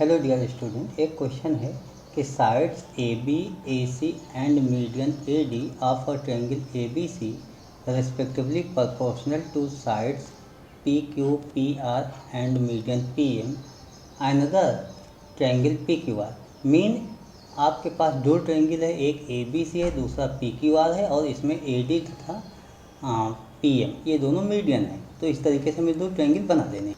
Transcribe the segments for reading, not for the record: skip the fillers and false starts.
Hello dear student, एक question है कि sides A B A C and median A D of a triangle A B C respectively proportional to sides P Q P R and median P M another triangle P Q R. Mean आपके पास दो triangle है, एक ए B सी है, दूसरा P Q are है और इसमें ए डी तथा पी एम ये दोनों मीडियन है। तो इस तरीके से हमें दो ट्रायंगल बना देने।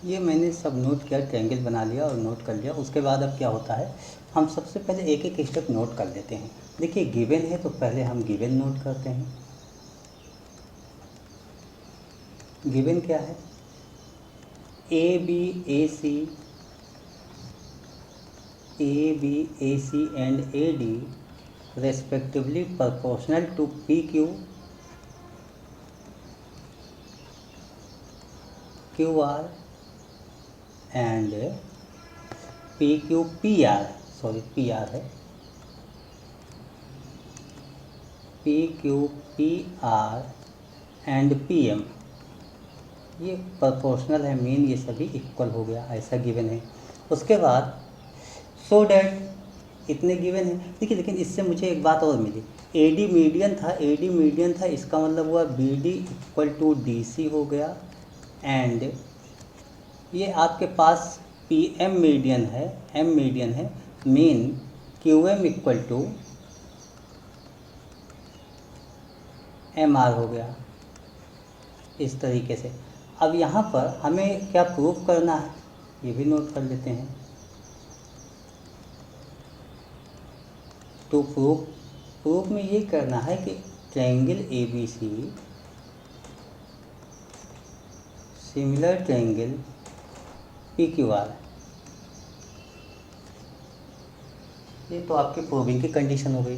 ये मैंने सब नोट किया, ट्रायंगल बना लिया और नोट कर लिया। उसके बाद अब क्या होता है, हम सबसे पहले एक एक स्टेप नोट कर लेते हैं। देखिए गिवन है तो पहले हम गिवन नोट करते हैं। गिवन क्या है, A B A C and A D respectively proportional to P Q Q R and P Q P R, sorry P R है, P Q P R and P M ये proportional है। Mean ये सभी equal हो गया, ऐसा given है। उसके बाद सो डैट इतने गिवन है। देखिए लेकिन इससे मुझे एक बात और मिली, ए डी मीडियन था, इसका मतलब हुआ B D equal to D C हो गया। एंड ये आपके पास पी एम मीडियन है, mean Q M equal to M R हो गया। इस तरीके से अब यहाँ पर हमें क्या प्रूफ करना है ये भी नोट कर लेते हैं। तो प्रूफ में ये करना है कि triangle A B C similar triangle P Q R. ये तो आपकी प्रूविंग की कंडीशन हो गई।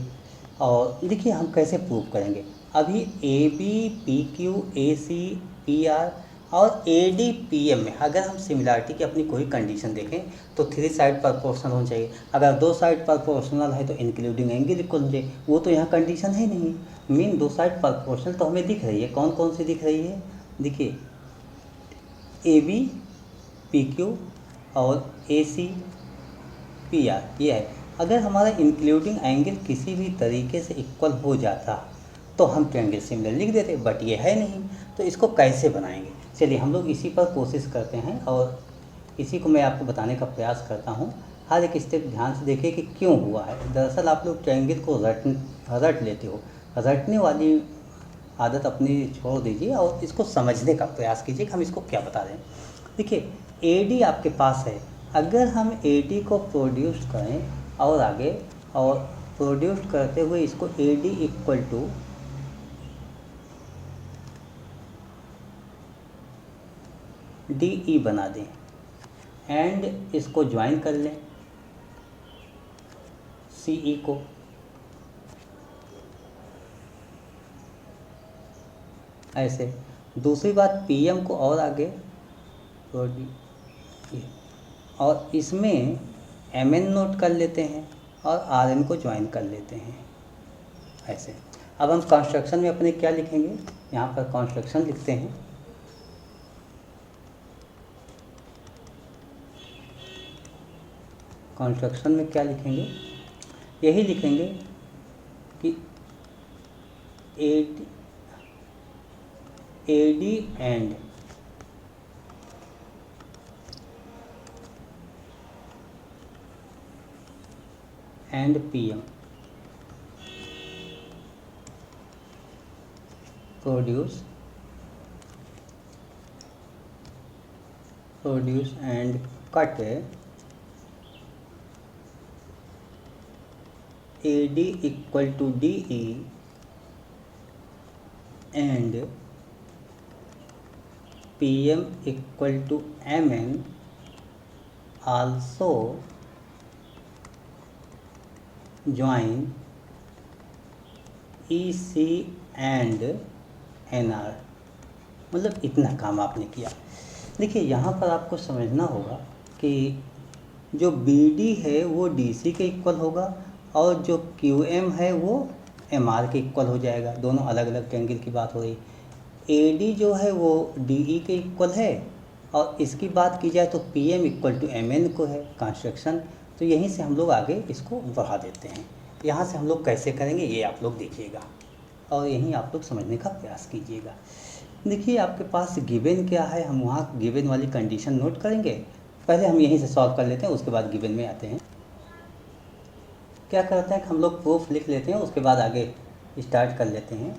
और देखिए हम कैसे प्रूव करेंगे। अभी A B P Q A C P R और ए डी पी एम में अगर हम सिमिलरिटी की अपनी कोई कंडीशन देखें तो थ्री साइड प्रोपोर्शनल होना चाहिए। अगर दो साइड प्रोपोर्शनल है तो इंक्लूडिंग एंगल इक्वल होना चाहिए। वो तो यहाँ कंडीशन है नहीं। मीन दो साइड प्रोपोर्शनल तो हमें दिख रही है। कौन कौन सी दिख रही है, देखिए ए बी पी क्यू और ए सी पी आर ये है। अगर हमारा इंक्लूडिंग एंगल किसी भी तरीके से इक्वल हो जाता तो हम ट्रायंगल सिमिलर लिख देते, बट ये है नहीं। तो इसको कैसे बनाएंगे, चलिए हम लोग इसी पर कोशिश करते हैं और इसी को मैं आपको बताने का प्रयास करता हूँ। हर एक स्टेप ध्यान से देखिए कि क्यों हुआ है। दरअसल आप लोग ट्रायंगल को रट लेते हो, रटने वाली आदत अपनी छोड़ दीजिए और इसको समझने का प्रयास कीजिए कि हम इसको क्या बता रहे हैं। देखिए ए डी आपके पास है, अगर हम ए डी को प्रोड्यूस करें और आगे और प्रोड्यूस करते हुए इसको A D equal to D E बना दें एंड इसको ज्वाइन कर लें सी ई को, ऐसे। दूसरी बात पी एम को और आगे और इसमें एम एन नोट कर लेते हैं और आर एन को ज्वाइन कर लेते हैं, ऐसे। अब हम कंस्ट्रक्शन में अपने क्या लिखेंगे, यहाँ पर कंस्ट्रक्शन लिखते हैं। कंस्ट्रक्शन में क्या लिखेंगे, यही लिखेंगे कि A D and P M produce and cut A D equal to D E and P M equal to M N also join E C and N R. मतलब इतना काम आपने किया। देखिए यहाँ पर आपको समझना होगा कि जो बी डी है वो डी सी के इक्वल होगा और जो क्यू एम है वो एम आर के इक्वल हो जाएगा। दोनों अलग अलग ट्रायंगल की बात हो रही। ए डी जो है वो डी ई के इक्वल है, और इसकी बात की जाए तो P M equal to M N को है कंस्ट्रक्शन। तो यहीं से हम लोग आगे इसको बढ़ा देते हैं। यहाँ से हम लोग कैसे करेंगे ये आप लोग देखिएगा, और यहीं आप लोग समझने का प्रयास कीजिएगा। देखिए आपके पास गिवन क्या है, हम वहाँ गिवन वाली कंडीशन नोट करेंगे। पहले हम यहीं से सॉल्व कर लेते हैं, उसके बाद गिवन में आते हैं। क्या करते हैं कि हम लोग प्रूफ लिख लेते हैं, उसके बाद आगे स्टार्ट कर लेते हैं।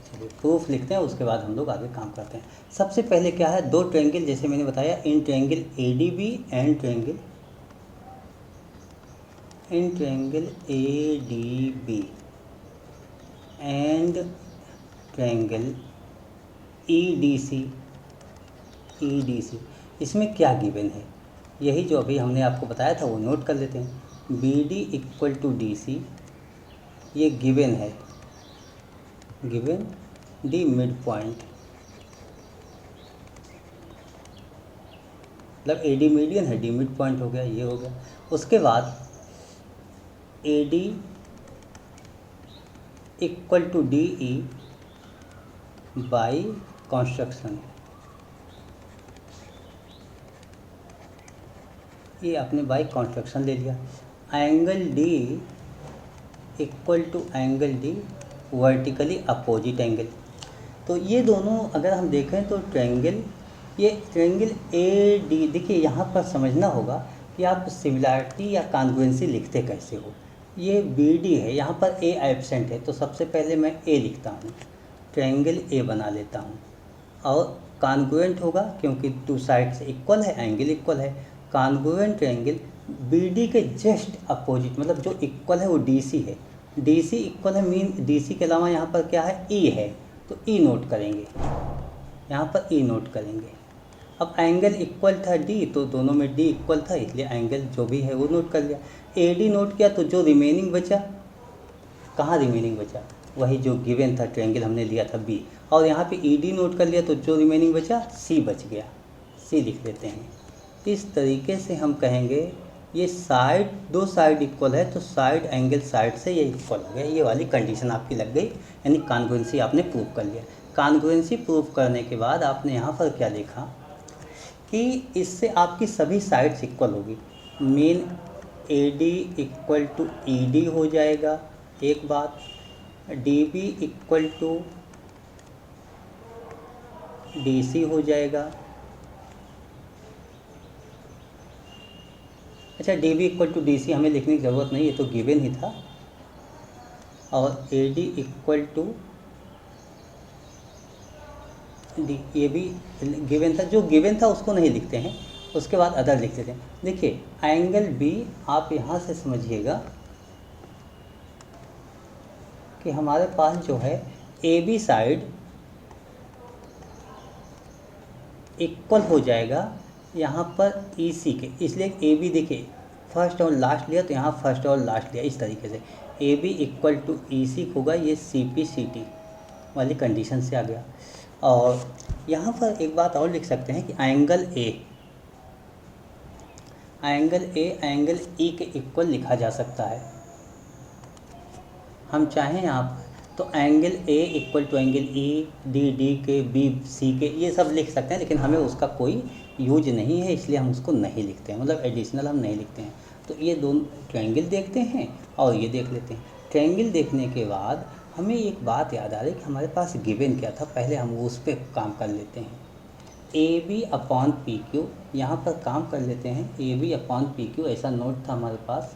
चलिए प्रूफ लिखते हैं, उसके बाद हम लोग आगे काम करते हैं। सबसे पहले क्या है, दो ट्रायंगल जैसे मैंने बताया, in triangle A D B and triangle A D B and triangle E D C, इसमें क्या गिवन है, यही जो अभी हमने आपको बताया था वो नोट कर लेते हैं। B D equal to D C, ये गिवन है, गिवन डी मिड पॉइंट, मतलब ए डी मीडियन है, डी मिड पॉइंट हो गया, ये हो गया। उसके बाद A D equal to D E by construction, ये आपने बाई कंस्ट्रक्शन ले लिया। Angle D equal to angle D vertically opposite angle. तो ये दोनों अगर हम देखें तो ट्रायंगल, ये ट्रायंगल ए डी, देखिए यहाँ पर समझना होगा कि आप सिमिलैरिटी या कॉन्ग्रुएंसी लिखते कैसे हो। ये बी डी है, यहाँ पर ए एब्सेंट है, तो सबसे पहले मैं ए लिखता हूँ, ट्रायंगल ए बना लेता हूँ। और कॉन्ग्रुएंट होगा क्योंकि टू साइड से इक्वल है, एंगल इक्वल है। कॉन्ग्रुएंट ट्रायंगल बी डी के जस्ट अपोजिट, मतलब जो इक्वल है वो डी सी है। डी सी इक्वल है मीन डी सी के अलावा यहाँ पर क्या है, ई है, तो ई नोट करेंगे, यहाँ पर ई नोट करेंगे। अब एंगल इक्वल था डी, तो दोनों में डी इक्वल था, इसलिए एंगल जो भी है वो नोट कर लिया। ए डी नोट किया, तो जो रिमेनिंग बचा, कहाँ रिमेनिंग बचा, वही जो गिवन था ट्रायंगल हमने लिया था बी, और यहाँ पे ई डी नोट कर लिया, तो जो रिमेनिंग बचा सी बच गया, सी लिख देते हैं। इस तरीके से हम कहेंगे ये साइड, दो साइड इक्वल है तो साइड एंगल साइड से ये इक्वल हो गया, ये वाली कंडीशन आपकी लग गई, यानी कॉन्ग्रुएंसी आपने प्रूव कर लिया। कॉन्ग्रुएंसी प्रूव करने के बाद आपने यहाँ पर क्या देखा कि इससे आपकी सभी साइड्स इक्वल होगी। Mean A D equal to E D हो जाएगा, एक बात, D B equal to D C हो जाएगा। अच्छा, D B equal to D C हमें लिखने की ज़रूरत नहीं, ये तो गिवन ही था। और A D equal to D, ये भी गिवन था, जो गिवन था उसको नहीं लिखते हैं, उसके बाद अदर लिख देते हैं। देखिए एंगल बी, आप यहाँ से समझिएगा कि हमारे पास जो है ए बी साइड इक्वल हो जाएगा यहाँ पर ई सी के, इसलिए ए बी देखिए फर्स्ट और लास्ट लिया, तो यहाँ फर्स्ट और लास्ट लिया, इस तरीके से ए बी इक्वल टू ई सी होगा, ये सी पी सी टी वाली कंडीशन से आ गया। और यहाँ पर एक बात और लिख सकते हैं कि एंगल ए एंगल ई के इक्वल लिखा जा सकता है, हम चाहें यहाँ पर तो angle A equal to angle E, D D के, बी सी के, ये सब लिख सकते हैं, लेकिन हमें उसका कोई यूज नहीं है, इसलिए हम उसको नहीं लिखते हैं, मतलब एडिशनल हम नहीं लिखते हैं। तो ये दोनों ट्रायंगल देखते हैं और ये देख लेते हैं। ट्रायंगल देखने के बाद हमें एक बात याद आ रही कि हमारे पास गिवन क्या था, पहले हम उस पर काम कर लेते हैं। A B upon P Q, यहाँ पर काम कर लेते हैं। A B upon P Q ऐसा नोट था हमारे पास,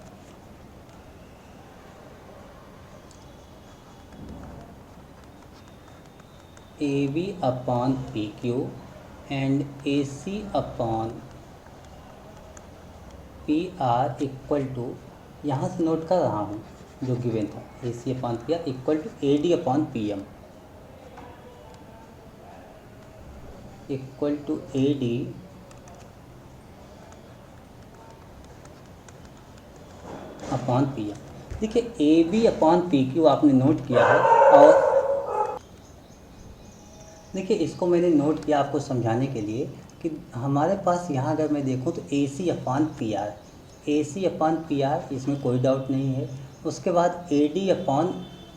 A B upon P Q and A C upon P R equal to, यहाँ से नोट कर रहा हूँ जो गिवन था, A C upon P R equal to A D upon P M, equal to A D upon P M. देखिए A B upon P Q आपने note किया है, और देखिए इसको मैंने नोट किया आपको समझाने के लिए कि हमारे पास यहाँ अगर मैं देखूँ तो A C upon P R, A C upon P R, इसमें कोई डाउट नहीं है। उसके बाद A D upon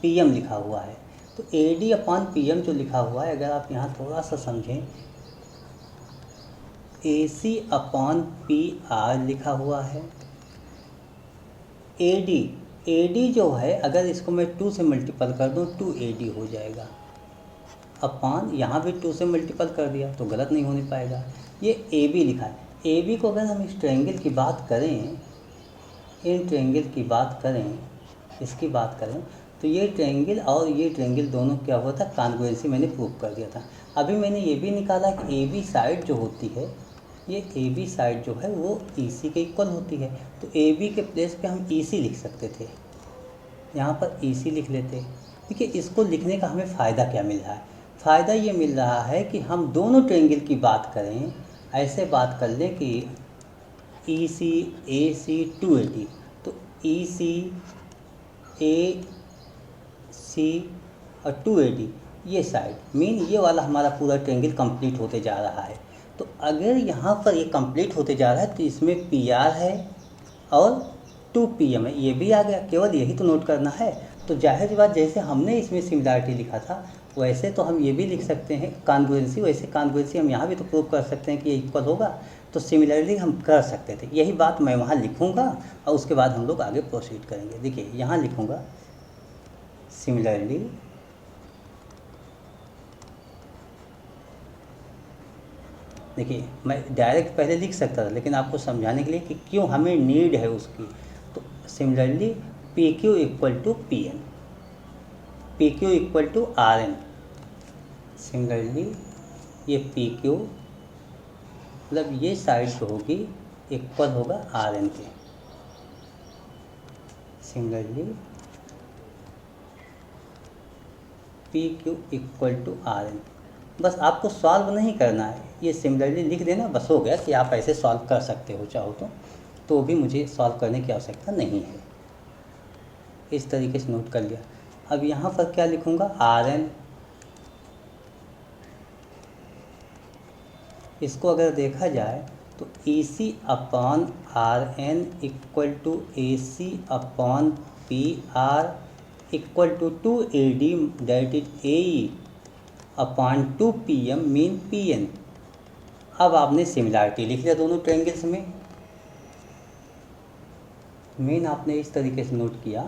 P M लिखा हुआ है। तो A D upon P M जो लिखा हुआ है, अगर आप यहाँ थोड़ा सा समझें, ए सी अपॉन पी आर लिखा हुआ है। ए डी जो है, अगर इसको मैं 2 से मल्टीपल कर दूँ 2 ए डी हो जाएगा। अपॉन यहाँ भी 2 से मल्टीपल कर दिया तो गलत नहीं होने पाएगा। ये ए बी लिखा है। ए बी को अगर हम इस ट्रायंगल की बात करें, इन ट्रायंगल की बात करें, इसकी बात करें, तो ये ट्रायंगल और ये ट्रायंगल दोनों क्या हुआ था, कॉन्ग्रुएंसी मैंने प्रूव कर दिया था। अभी मैंने ये भी निकाला कि ए बी साइड जो होती है, ये ए बी साइड जो है वो ई सी के इक्वल होती है। तो ए बी के प्लेस पे हम ई सी लिख सकते थे, यहाँ पर ई सी लिख लेते। देखिए इसको लिखने का हमें फ़ायदा क्या मिल रहा है? फ़ायदा ये मिल रहा है कि हम दोनों ट्रायंगल की बात करें, ऐसे बात कर लें कि ई सी ए सी 280, तो ई सी ए सी और 280 ये साइड मीन ये वाला हमारा पूरा ट्रायंगल कंप्लीट होते जा रहा है। तो अगर यहाँ पर ये कंप्लीट होते जा रहा है तो इसमें पी आर है और 2 पी एम है, ये भी आ गया, केवल यही तो नोट करना है। तो जाहिर सी बात, जैसे हमने इसमें सिमिलरिटी लिखा था वैसे तो हम ये भी लिख सकते हैं कॉन्ग्रुएंसी, वैसे कॉन्ग्रुएंसी हम यहाँ भी तो प्रूव कर सकते हैं कि ये इक्वल होगा। तो सिमिलरली हम कर सकते थे, यही बात मैं वहाँ लिखूँगा और उसके बाद हम लोग आगे प्रोसीड करेंगे। देखिए यहाँ लिखूँगा सिमिलरली देखिए मैं डायरेक्ट पहले लिख सकता था, लेकिन आपको समझाने के लिए कि क्यों हमें नीड है उसकी। तो similarly P Q equal to P N, P Q equal to R N. Similarly ये पी क्यू मतलब ये साइड जो होगी इक्वल होगा आर एन के। Similarly P Q equal to R N. बस आपको सॉल्व नहीं करना है, ये सिमिलरली लिख देना बस, हो गया कि आप ऐसे सॉल्व कर सकते हो चाहो तो भी मुझे सॉल्व करने की आवश्यकता नहीं है। इस तरीके से नोट कर लिया। अब यहाँ पर क्या लिखूँगा, आर एन। इसको अगर देखा जाए तो A C upon R N equal to A C upon P R equal to 2 A D that is A E upon 2 P M mean P N. अब आपने सिमिलरिटी लिख लिया दोनों ट्रायंगल्स में। मीन आपने इस तरीके से नोट किया,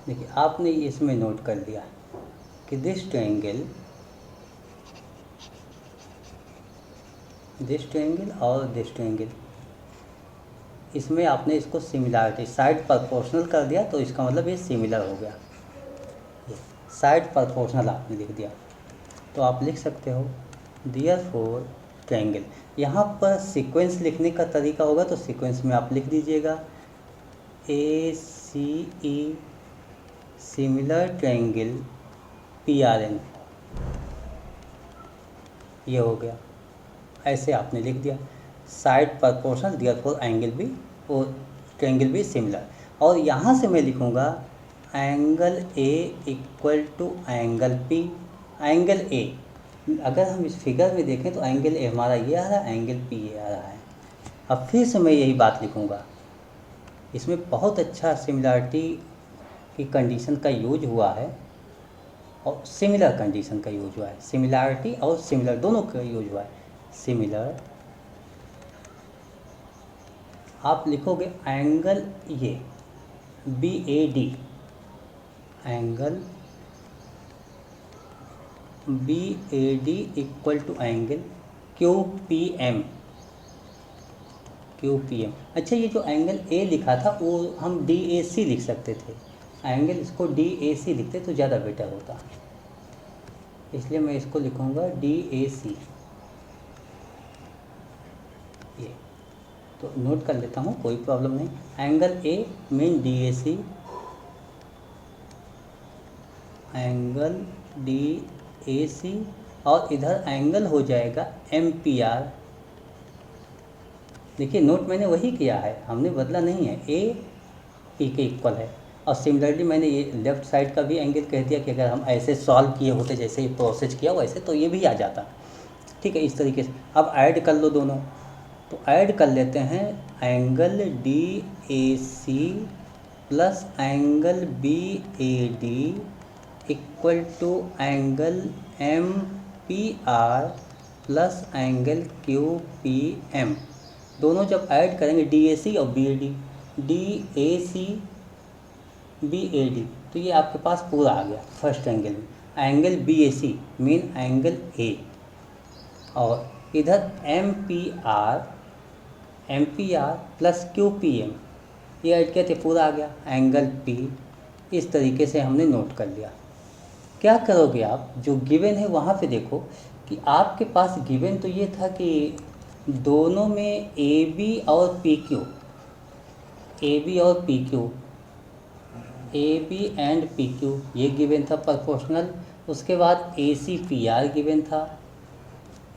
देखिए आपने इसमें नोट कर लिया कि दिस ट्रायंगल और दिस ट्रायंगल, इसमें आपने इसको सिमिलरिटी साइड प्रोपोर्शनल कर दिया, तो इसका मतलब ये सिमिलर हो गया। ये साइड प्रोपोर्शनल आपने लिख दिया, तो आप लिख सकते हो देयरफॉर ट्रायंगल। यहाँ पर सीक्वेंस लिखने का तरीका होगा, तो सीक्वेंस में आप लिख दीजिएगा A C E similar triangle P R N, ये हो गया। ऐसे आपने लिख दिया साइड प्रोपोर्शनल देयरफॉर एंगल भी और ट्रायंगल भी सिमिलर। और यहाँ से मैं लिखूँगा angle A equal to angle P. Angle A, अगर हम इस फिगर में देखें तो एंगल ए हमारा ये आ रहा है, एंगल पी ये आ रहा है। अब फिर से मैं यही बात लिखूँगा, इसमें बहुत अच्छा सिमिलरिटी की कंडीशन का यूज हुआ है और सिमिलर कंडीशन का यूज हुआ है। सिमिलरिटी और सिमिलर दोनों का यूज हुआ है। सिमिलर आप लिखोगे एंगल ये B A D, angle B A D equal to angle Q P M, Q P M. अच्छा, ये जो एंगल ए लिखा था वो हम डी ए सी लिख सकते थे, एंगल इसको डी ए सी लिखते तो ज़्यादा बेटर होता, इसलिए मैं इसको लिखूँगा डी ए सी। ये तो नोट कर लेता हूँ, कोई प्रॉब्लम नहीं। Angle A mean D A C, angle D A C, और इधर एंगल हो जाएगा एम पी आर। देखिए नोट मैंने वही किया है, हमने बदला नहीं है। ए पी के इक्वल है, और सिमिलरली मैंने ये लेफ़्ट साइड का भी एंगल कह दिया कि अगर हम ऐसे सॉल्व किए होते जैसे ये प्रोसेस किया वैसे तो ये भी आ जाता। ठीक है, इस तरीके से अब ऐड कर लो दोनों। तो ऐड कर लेते हैं angle D A C plus angle B A D equal to angle M P R plus angle Q P M. दोनों जब ऐड करेंगे डी ए सी और B A D, D A C B A D, तो ये आपके पास पूरा आ गया फर्स्ट एंगल में। Angle B A C mean angle A, और इधर M P R plus Q P M ये ऐड किया थे, पूरा आ गया एंगल पी। इस तरीके से हमने नोट कर लिया। क्या करोगे आप, जो गिवन है वहाँ पे देखो कि आपके पास गिवन तो ये था कि दोनों में ए बी और पी क्यू, ए बी और P Q, A B and P Q ये गिवन था प्रोपोर्शनल। उसके बाद A C P R given था,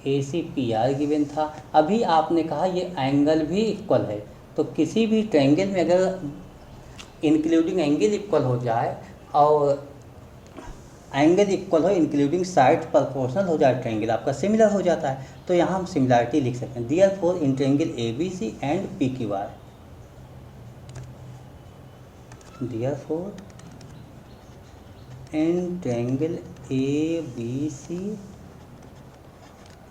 A C P R given था। अभी आपने कहा ये एंगल भी इक्वल है, तो किसी भी ट्रायंगल में अगर इंक्लूडिंग एंगल इक्वल हो जाए और एंगल इक्वल हो इंक्लूडिंग साइड प्रोपोर्शनल हो जाए, ट्रायंगल आपका सिमिलर हो जाता है। तो यहाँ हम सिमिलरिटी लिख सकते हैं, therefore in triangle A B C and P Q R, therefore in triangle A B C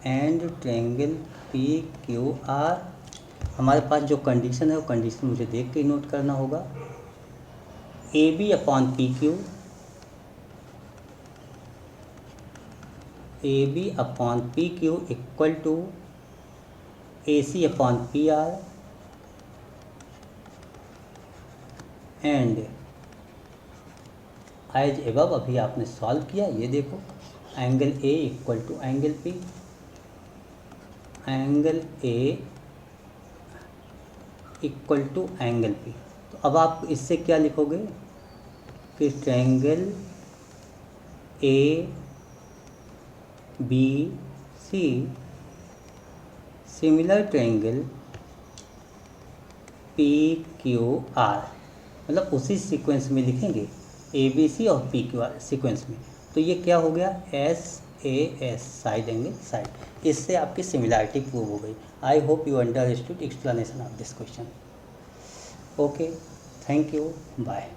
and triangle P Q R, हमारे पास जो कंडीशन है वो कंडीशन मुझे देख के नोट करना होगा। A B upon P Q, A B upon P Q equal to A C upon P R and as above, अभी आपने सॉल्व किया, ये देखो angle A equal to angle P, angle A equal to angle P. तो अब आप इससे क्या लिखोगे कि triangle A B C similar triangle P Q R, मतलब उसी सीक्वेंस में लिखेंगे ए बी सी और पी क्यू आर सीक्वेंस में। तो ये क्या हो गया, S A S side angle side. इससे आपकी सिमिलरिटी प्रूव हो गई। I hope you understood explanation of this question. Okay, thank you, bye.